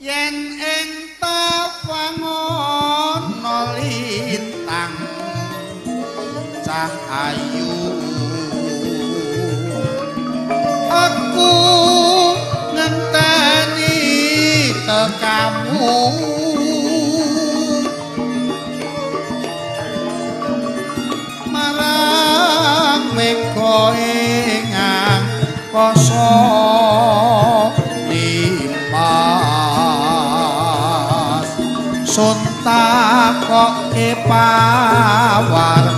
yen ing tapangono lintang cahayu aku ngenteni tekamu marang mega ingang poso limas sun takoke pawartamu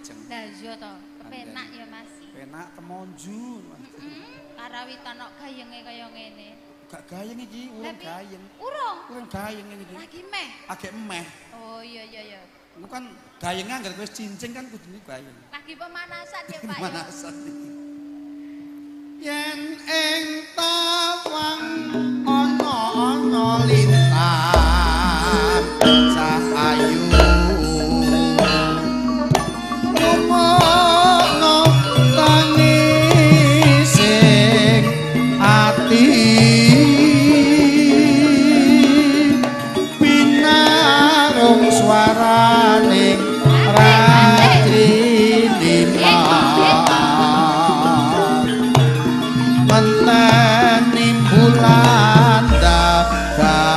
lajeng. Lah iya to, kepenak ya Mas. Penak temonju. Karawitan kok gayenge kaya ngene. Gak gayeng iki, urung gayeng. Urung. Urung gayeng ini iki. Lagi meh. Agek emeh. Oh iya. Iku kan gayenge anggere wis cincin kan kudune gayeng. Lagi pemanasan ya Pak ya. Pemanasan iki. yen ing tawang ana lintang cahayu rumono tangising ati pinarung swaraning ratri menteni bulan dagari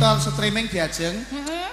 nonton streaming diajeng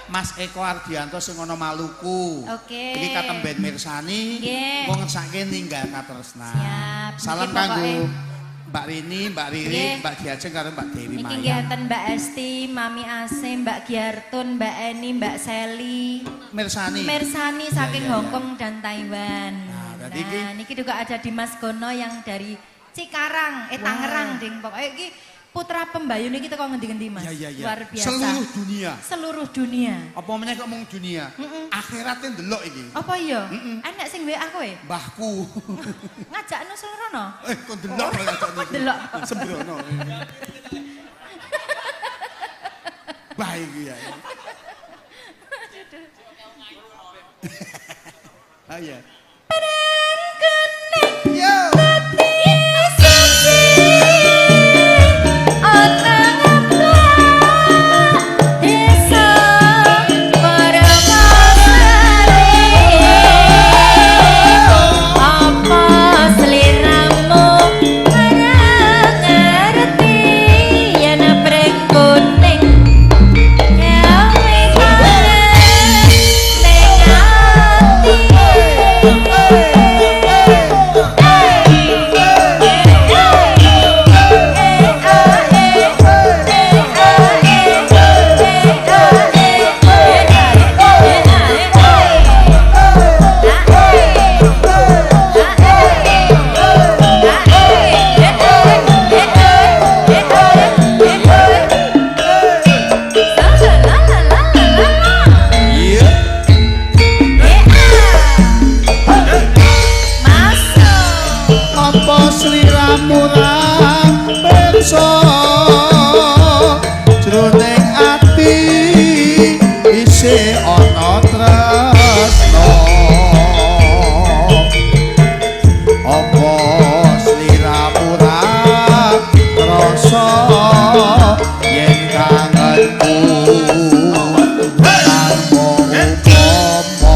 Mas Eko Ardianto sing ana Maluku. Oke. Iki katemben mirsani. Nggih. Wong ngesake ninggal katresnan. Siap. Salam Niki kanggo pokoke- Mbak Rini, Mbak Riri, Nggih. Mbak Diajeng karo Mbak Dewi Niki Maya. nggih enten Mbak Esti, Mami Ase, Mbak Giartun, Mbak Eni, Mbak Seli. Mirsani. Mersani saking Iya, iya, Hong Kong dan Taiwan. Nah, Nah, berarti iki- niki juga ada Dimas Gono yang dari Cikarang, Tangerang ding pokoknya iki putra pembayun iki teko ngendi-ngendi Mas. Iya, iya, iya. Luar biasa. Seluruh dunia. Seluruh dunia. Apa meneh kok mung dunia? Akhiratnya ndelok iki. Apa iya? Enak sing WA kowe? Mbahku. Ngajakno selurono. Kok ndelok kok ngajak niku. Delok. Sembrono. Baik iki ya. Ah ya. Yo. Apa sliramu ra pirsa jroning ati isih ana tresno apa sliramu ra krasa yen kangenku tanpa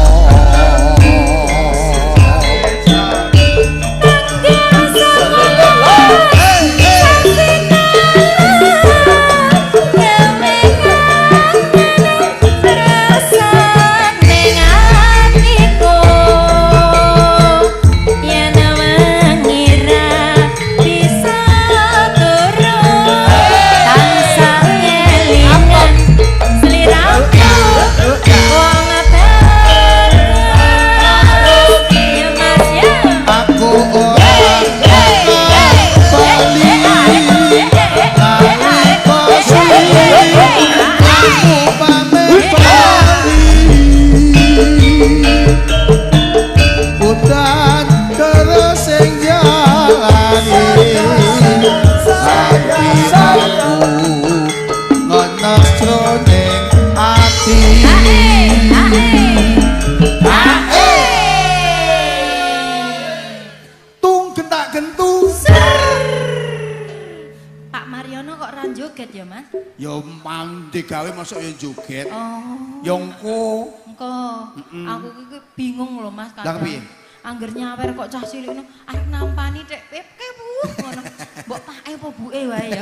aku ora bali nalika aku pamit bali udan terus sing jalani ati aku ngono jroning ati tung gentak gentung Pak Mariono kok ra joget ya, Mas? ya mang digawe masuk ya joget Oh, yongko engko aku iki bingung lho Mas Lah kadang. piye? Angger nyawer kok cah cilik ngono, arep nampani tek kebu ngono. Mbok pake apa buke wae ya.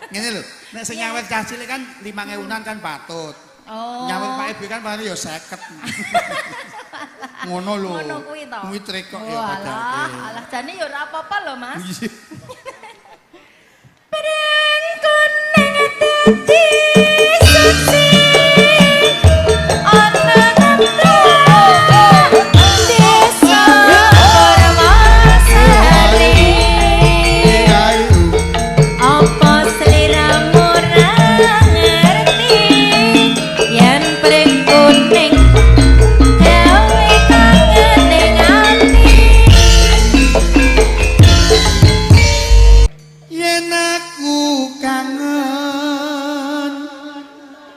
ngene lho nek sing nyawet cah cilik kan 5.000-an kan patut Oh. nyawet Pak Ibu kan paling ya 50 ngono lho Ngono kuwi to. kuwi trik kok ya Walah, padahal alah jane ya ora apa-apa lho, Mas. iya Perang kuning dadi saksi ana ngamra desa Permasari ayo apa sliramu ora ngerti yen perang kuning gawe kangen ning ati yen aku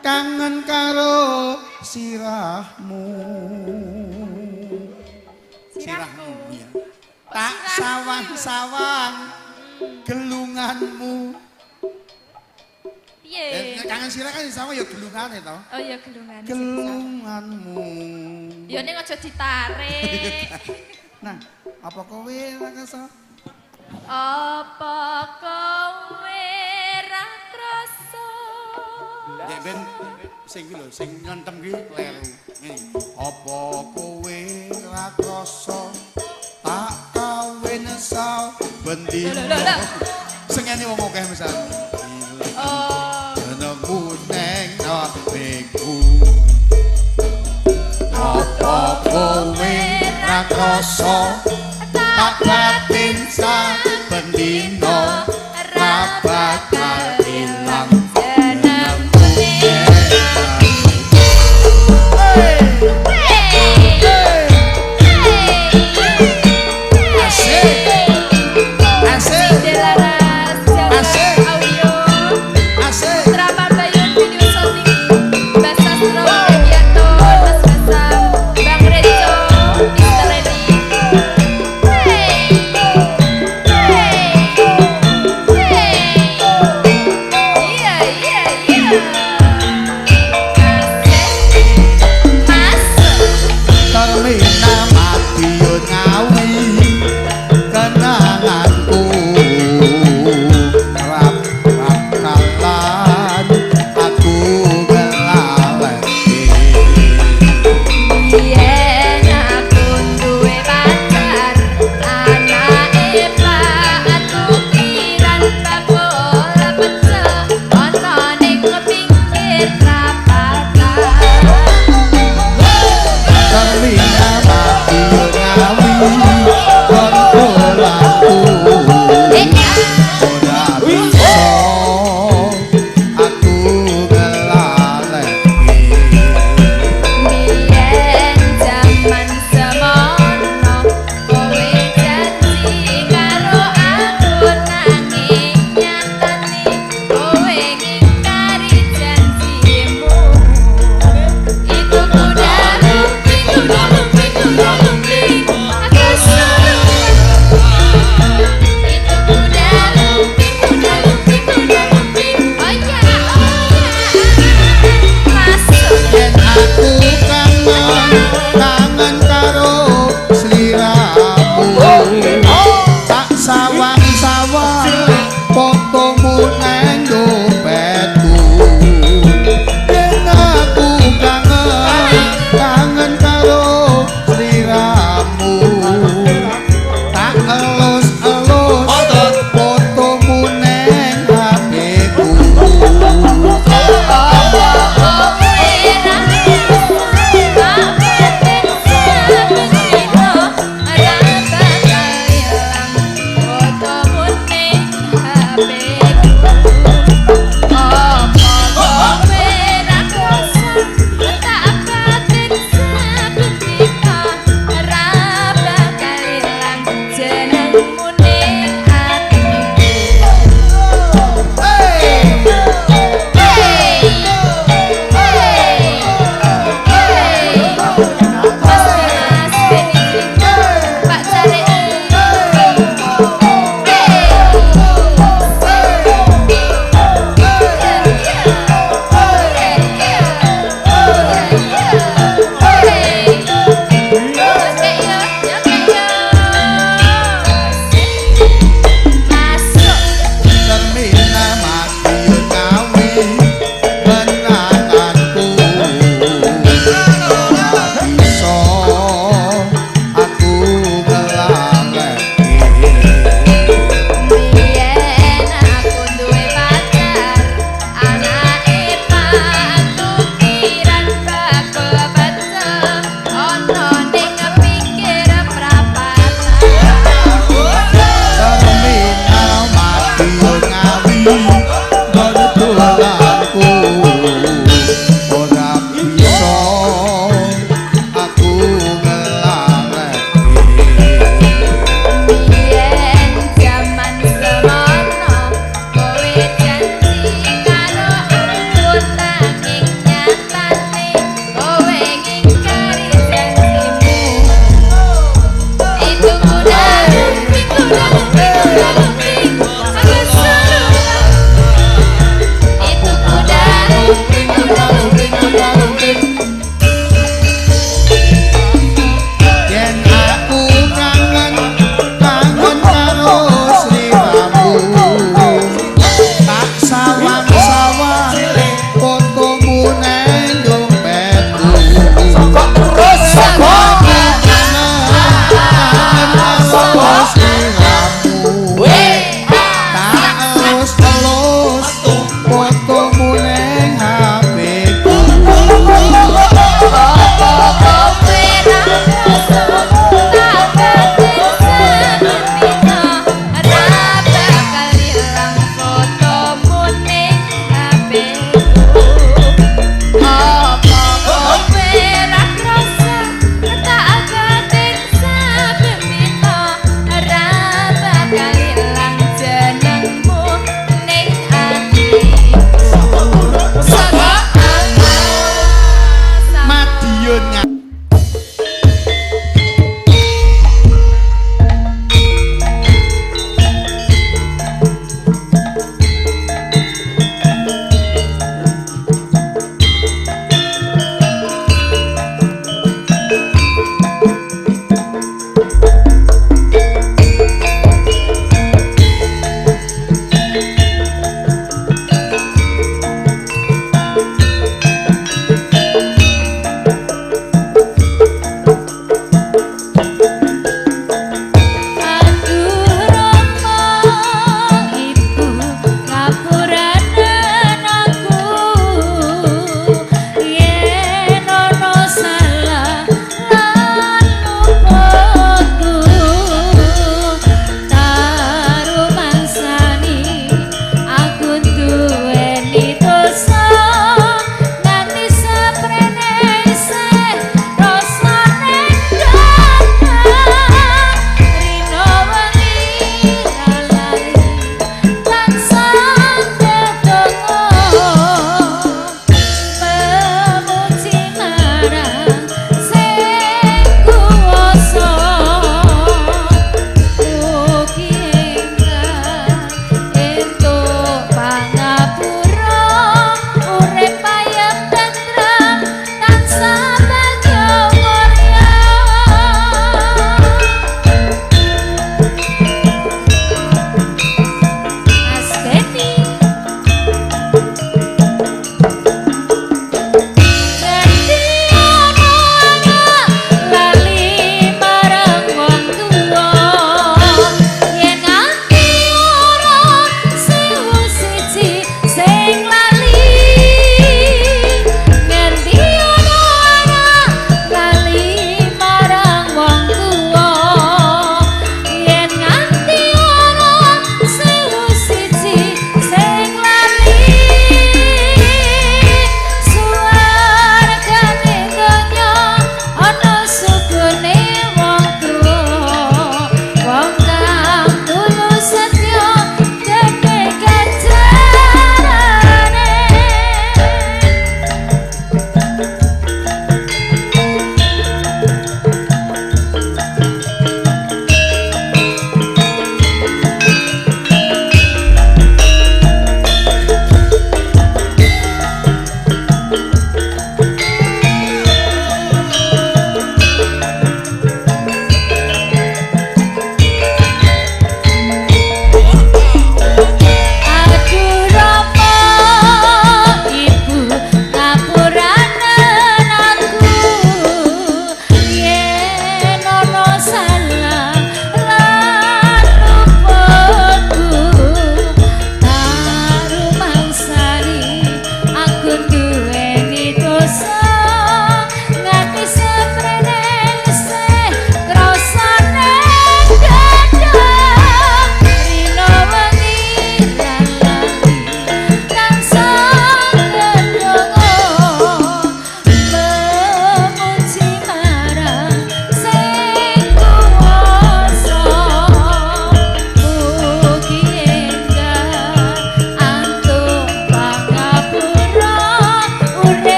kangen karo sirahmu sirahmu ya tak sawang-sawang gelunganmu piye kangen sirah kan sama ya gelungane to oh ya gelungan gelunganmu ya ning aja ditarik nah apa kowe ra kersa apa kowe ra krasa Dek ben sing iki lho, sing nyentem ki kleru. Ngene. Apa kowe ra krasa tak kawin sabendina. Sing ngene wong akeh misal. Oh. Nemu neng apiku. Apa kowe ra krasa tak batin sabendina ra bakal ilang.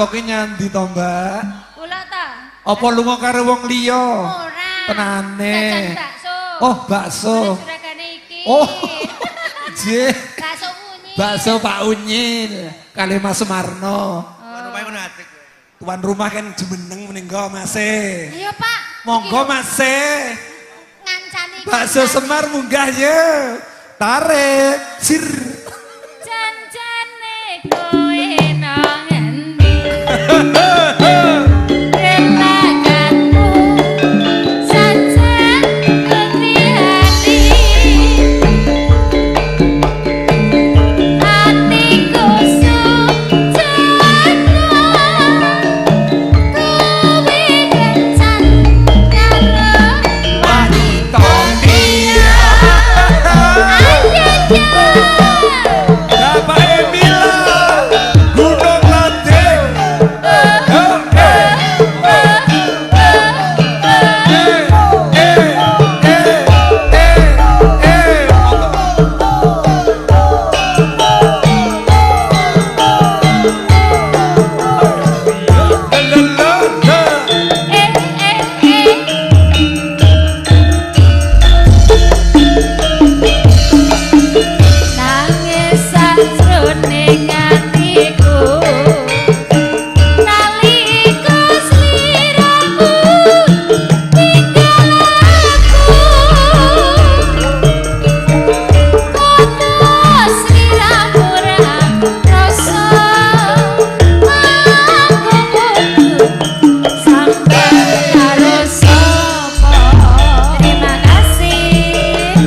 mangkoke nyandi to, Mbak? Kula ta. Apa lunga karo wong liya? Ora. Tenane. Jajan bakso. Oh, bakso. Juragane iki. Oh. Nggih. Bakso Unyil. Bakso Pak Unyil kali Mas Sumarno. Rupane ngono atik. Tuan rumah kan jemeneng meninggal Mas. Iya, Pak. Monggo Mas. Ngancani. Bakso Semar munggah ya. Tarik. Sir. Janjane kowe nang endi? Relakanmu sajen kepriyadi. Atiku sujana kowe kencan karo wanita liya. Bapak Emila Gunung Lanting. Nangis sajroning atiku nalika sliramu ninggal aku putus sliramu ra rasa aku kudu sampai karo sapa. Terima kasih.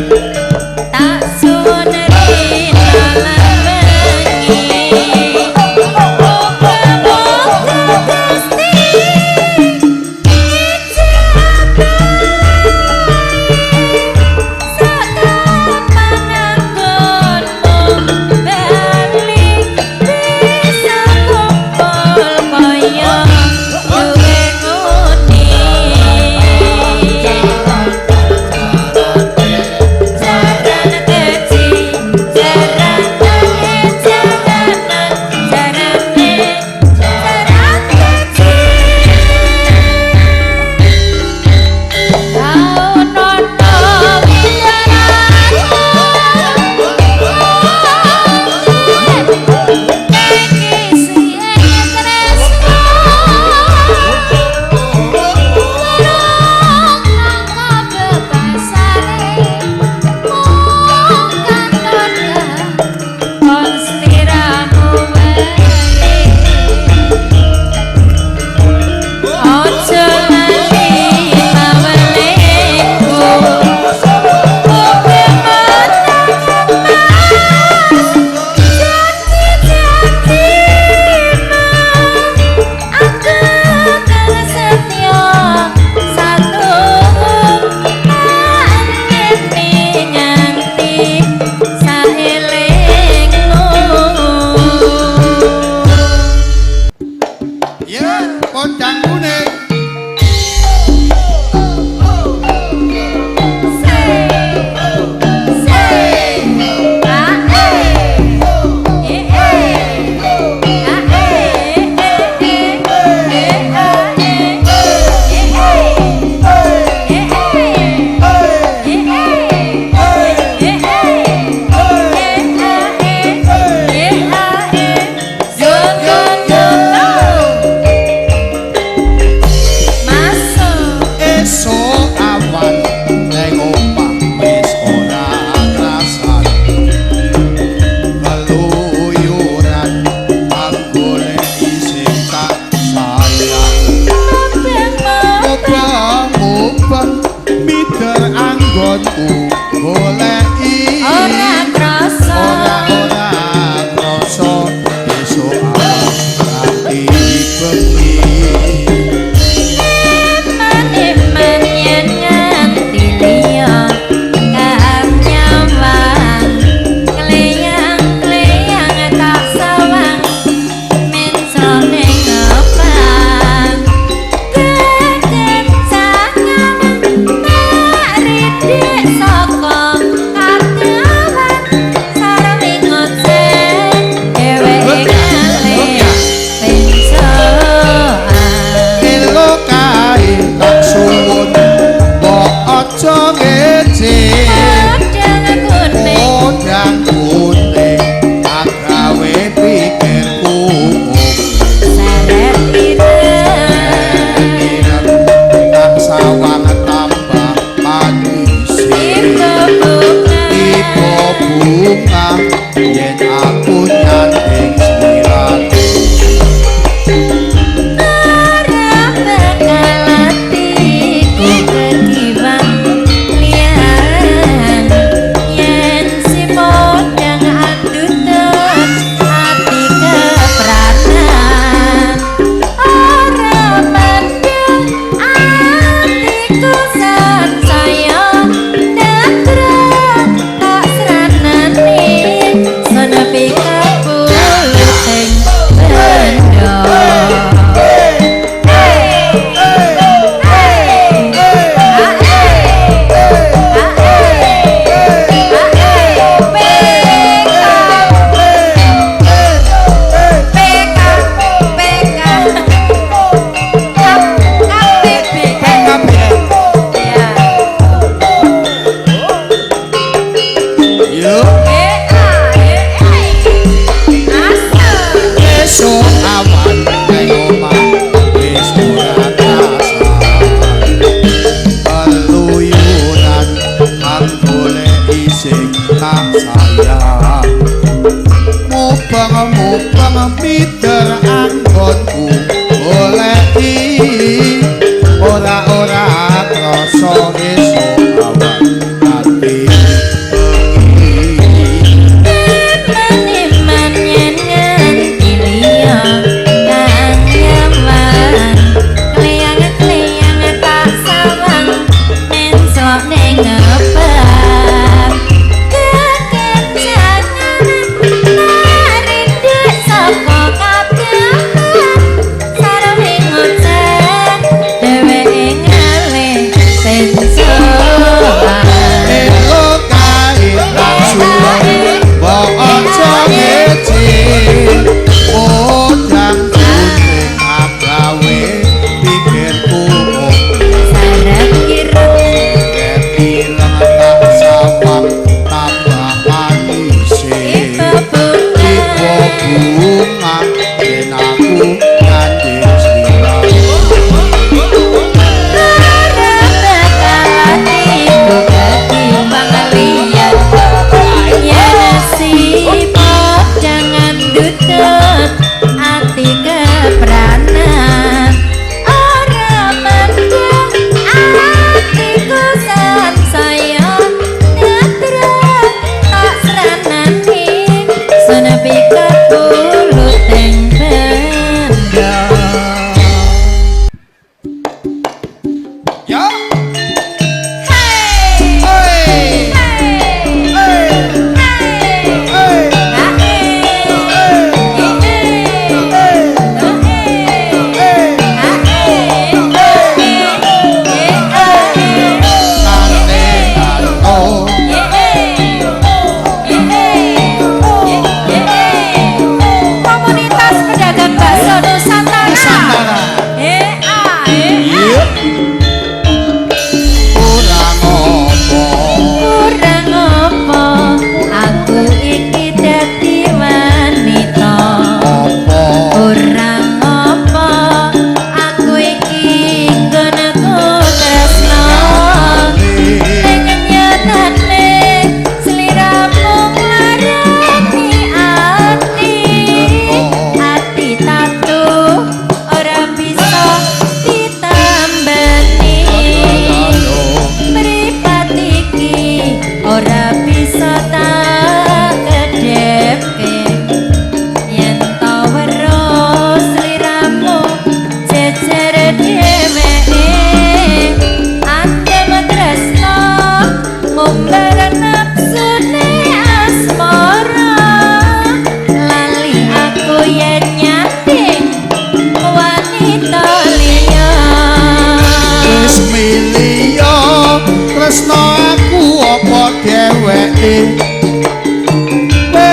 Tak suneri malam bengi muga-muga Gusti ijabahi sakapananggonmu bali bisa kumpul kaya duwe nguni. Jaran kecil, jaran kecil, jaran kecil. Kau nono Ya, kondang kuning. Esok awan neng omah wis ora krasani. Keluyuran anggoleki sing tak sayang. Mubah-mubah mider anggonku goleki. Ora krasa. Ora krasa esok awan nganti bengi. Iman yen nganti liya kang nyawang kleyang-kleyang tak sawang menco ning opang geden sangang ridik saka karyawan sareng ngoceh dheweke ngalih menco sing tak sayang mubang mider anggonku goleki ora krasa wis awan ati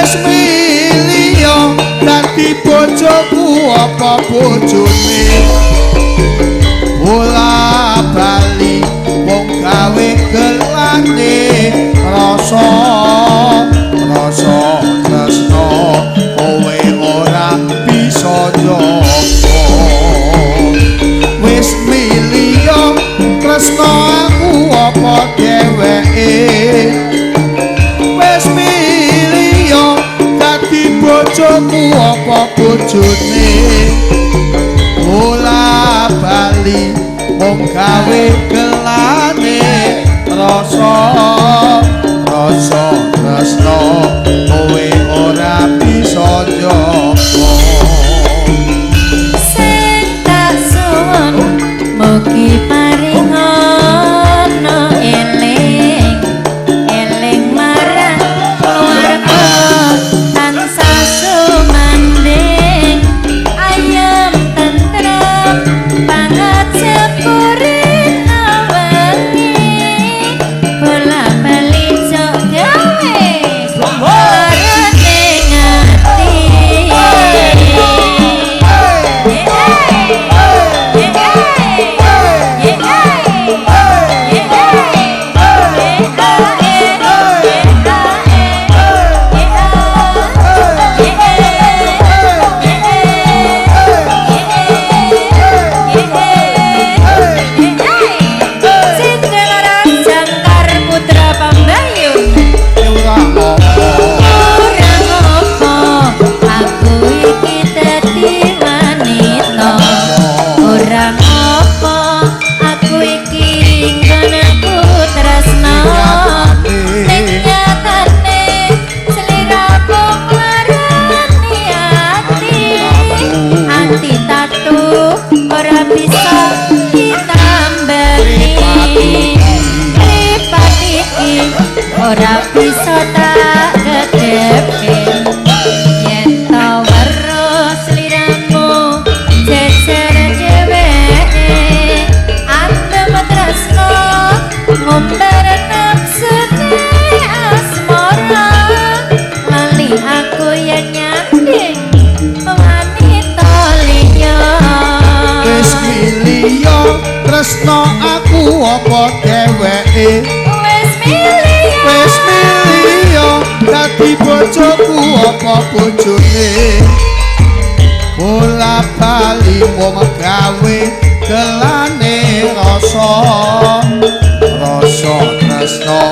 wis miliya dadi bojoku apa bojone bola bali wong gawe gelane rasa tresno kowe ora bisa njogo wis miliya tresno aku apa dheweke bojoku apa bojone bola bali wong gawe gelane rasa tresno kowe ora bisa njogo sing tak suwun mugi paringono eling marang keluarga tansah sumanding ayam tentrem banget sepurin awangi bola ora bisa tak kedepe yen to weruh sliramu jejer dheweke antem tresno ngombar nafsune asmara lali aku yen nyanding wanita liya Wis miliya tresno aku apa dheweke Wis miliya dadi bojoku apa bojone Bola bali wong gawe gelane rasa tresno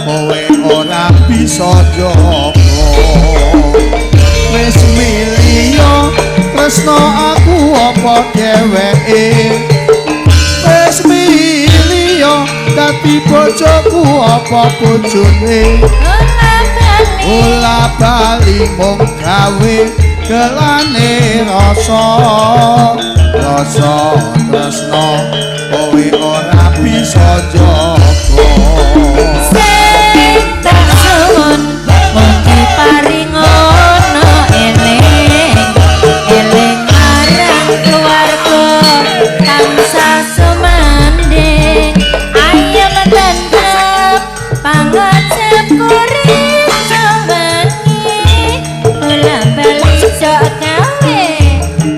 kowe ora bisa jaga Wis miliya tresno aku apa dheweke Wis miliya dadi bojoku apa bojone Ola bali mung gawe gelane rasa tresno kowe ora bisa jaga sing tak suwun mung diparingono eling marang keluarga tansah sumanding ayem tentrem pangajep kuring sewengi ulah bali sok gawe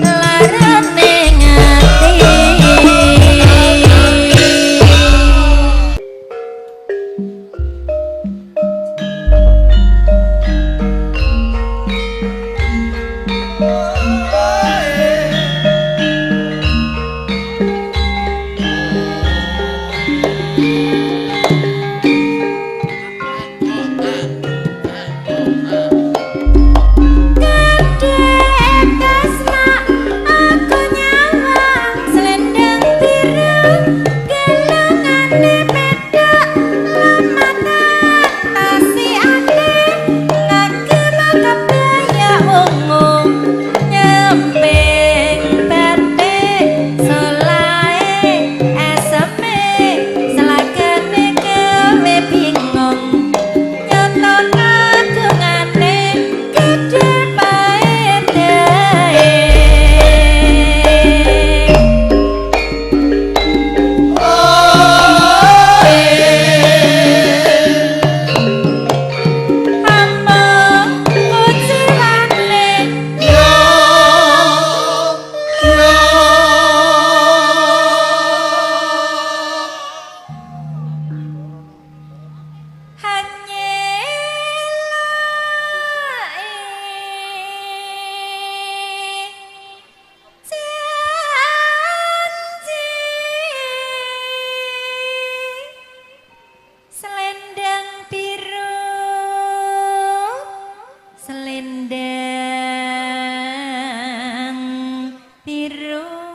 larane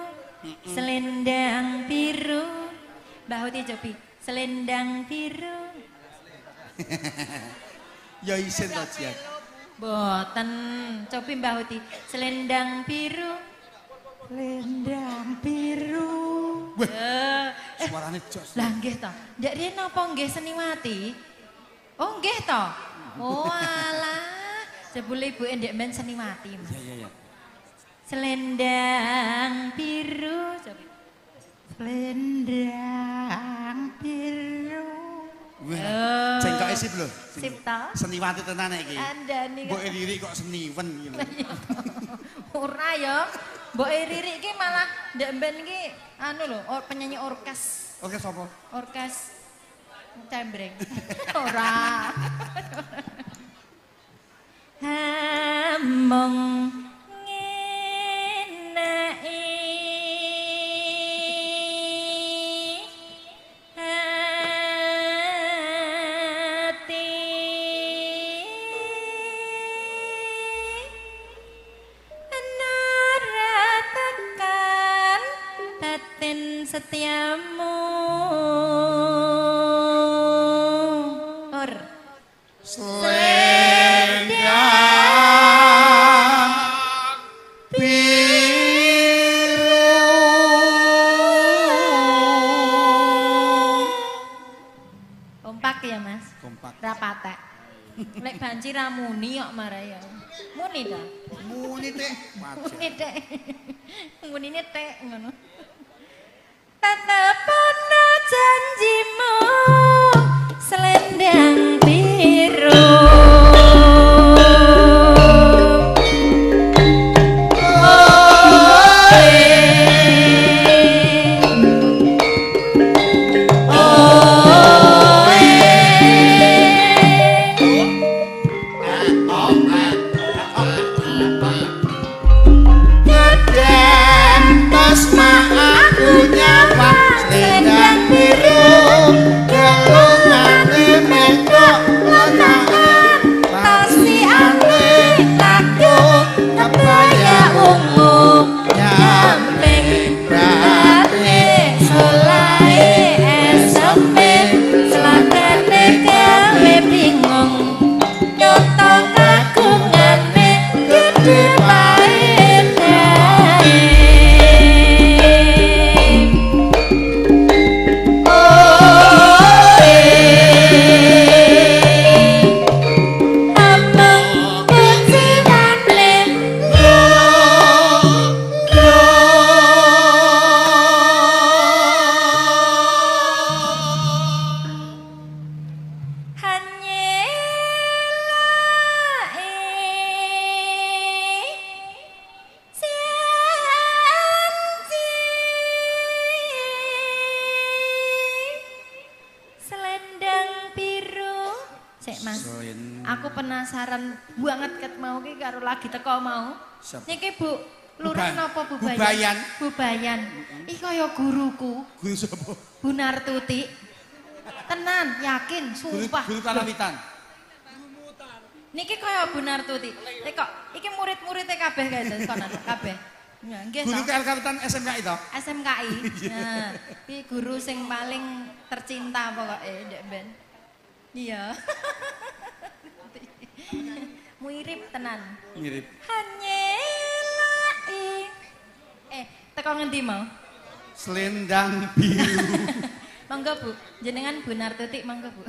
ngati selendang biru Mbah Uti Jobi selendang biru Ya isin to Jian. boten Cobi Mbah Uti selendang biru Suarane jos. lah nggih to ndak riyen napa nggih Seniwati oh nggih to oh alah jebule ibuke ndek men Seniwati Mas Iya. selendang biru Cobi selendang biru Cengkoke sip lho. sip to Seniwati tenan iki. andani Mbok Riri kok seniwen iki lho. ora ya Mbok Riri iki malah ndek ben iki anu lho penyanyi orkes Oke sapa? orkes cembreng ora hamong ngenai hati nara tekan batin setiamu Selendang biru kompak ya Mas Kompak. Ra patek. Lek banci ra muni kok marai ya. Muni ta? Muni teh. Muni tek. Munine tek ngono. Tetepono janjimu selendang biru. Aku penasaran banget ket mau ki karo lagi teko mau. Niki Bu, lurah napa Bubayan? Bubayan. Bubayan. Iki kaya guruku. Guru sapa? Bu Nartuti. Tenan, yakin, sumpah. Guru karawitan. Niki kaya Bu Nartuti. Kok iki murid-muridé kabeh guys, kono kabeh. Ya, nggih Guru to. karawitan SMKI to? SMKI. Nah, iki guru sing paling tercinta pokoke ndek ben. Iya. Mirip tenan. Mirip. Hanyelai. Teko ngendi mau? Selendang biru. Monggo Bu, jenengan Bu Nartuti monggo Bu.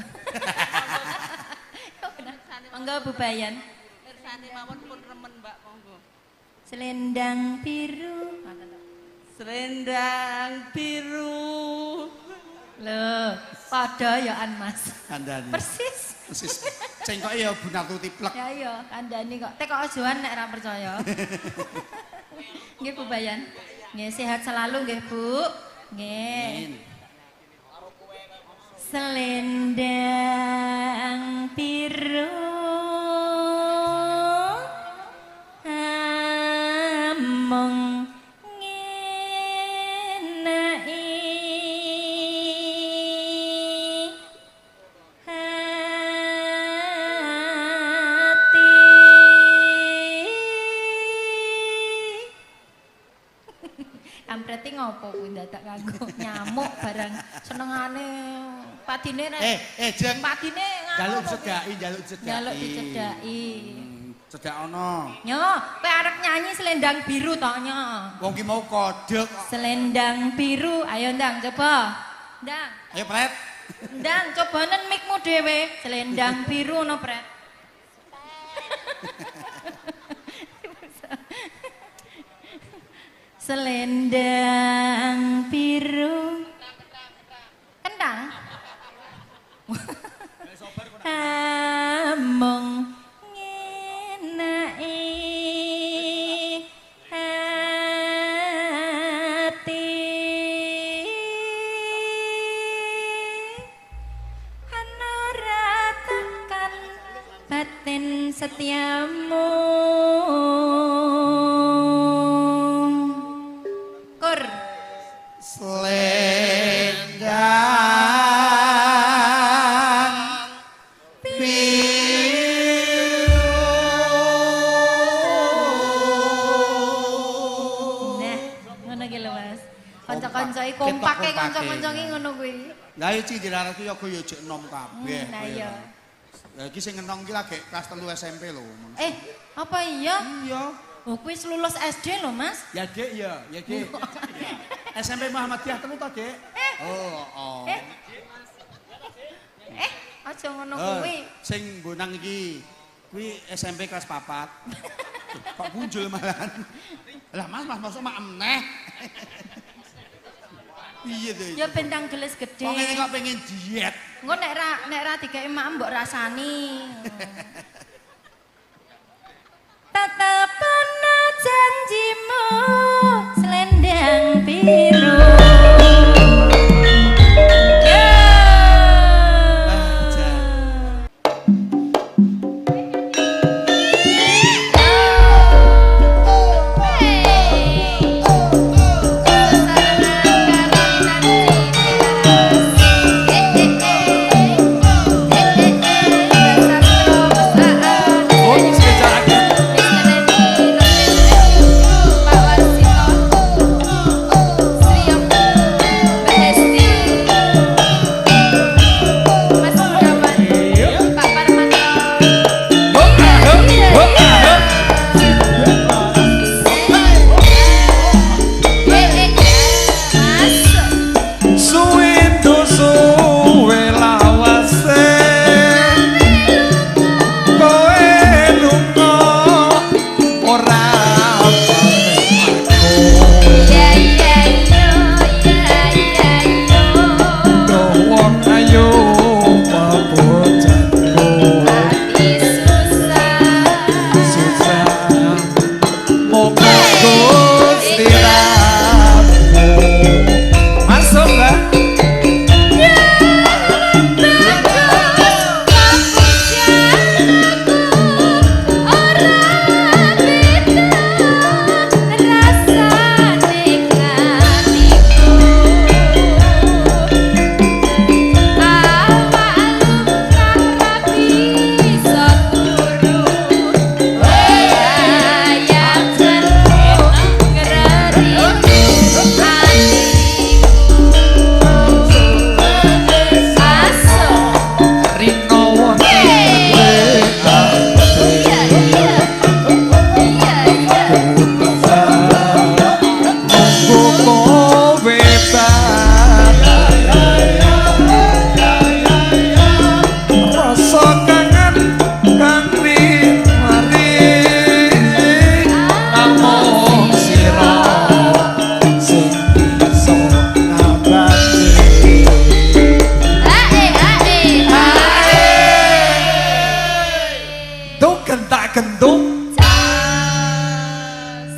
Monggo Bu Bayan. Mirsani mawon pun remen Mbak monggo. Selendang biru. Selendang biru. Loh, padha ya an Mas. Kandhani. Persis. Persis. Cengkoke ya Bu Nartuti plek. Ya iya, kandhani kok. Teko ojoan nek ora percaya. Nggih Bu Bayan. Nggih sehat selalu nggih Bu. Nggih. Selendang biru among ngenai hati. Kampreti ngopo kuwi dadak kanggo nyamuk barang senengane padine nek Jeng. padine Jaluk cedhaki, jaluk cedhaki. Jaluk dicedhaki. Cedak ono. Nyo, kowe arep nyanyi selendang biru to, Nyo? Wong ki mau kodhok. Selendang biru, ayo Ndang coba. Ndang, Ayo Pret. Ndang cobanen mikmu dhewe. Selendang biru ono, Pret. Selendang biru. Kentang. Among ngenai hati hanora tekan batin setiamu kur Selendang nah ngono ki lho Mas kanca-kanca iki kompake kanca-kanca iki ngono kuwi Lah iki cindilarat yo yo jek enom kabeh. nah iya Lah iki sing enong iki lagi kelas 3 SMP lho. apa iya Iya. oh kuwi lulus SD lho Mas Ya Dek ya, ya Dek. SMP Muhammadiyah temu to, Dek? Oh. Aja ngono kuwi. Sing bonang iki kuwi SMP kelas 4. Kok muncul malahan. Lah Mas masuk mak meneh. Piye to? Ya bentang gelis gede. Wong ngene kok pengen diet. Engko nek ra dikeki mak mbok rasani. Tetepana janjimu selendang biru.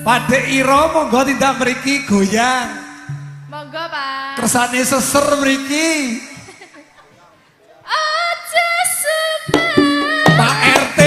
Padhe ira monggo tindak mriki goyang. Monggo, Pak. Kersane seser mriki. Aja suka. Pak RT.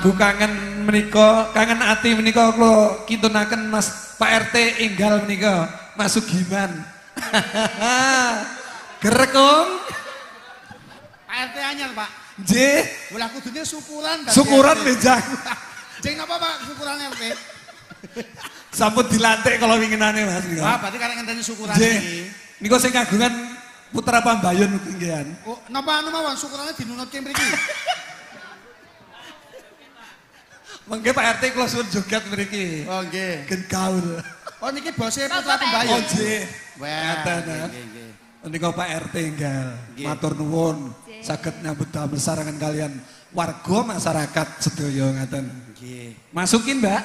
lagu kangen menika, kangen ati menika kula kintunaken Mas Pak RT enggal menika, Mas Sugiman. Gerekong. Pak RT anyar, Pak. Nggih. Bola kudunya syukuran dadi Syukuran RT. bejang. Jeng napa Pak syukuran RT? Sampun dilantik kalau winginane Mas nika. Wah, berarti karek ngenteni syukuran Nggih. iki. Nika sing kagungan Putra Pambayun ketinggian. Oh, napa anu mawon syukurane dinunutke mriki? Mengke Pak RT kula suwun joget mriki. Oh, nggih. Gen gaul. Oh, niki bose Putra Bapak Pembayun. Oh nggih. Wah, Ngaten. nggih, nggih. Menika Pak RT enggal. Nggih. Matur nuwun. Saged nyambut damel sarangan kalian warga masyarakat sedaya ngaten. Nggih. Masukin, Mbak.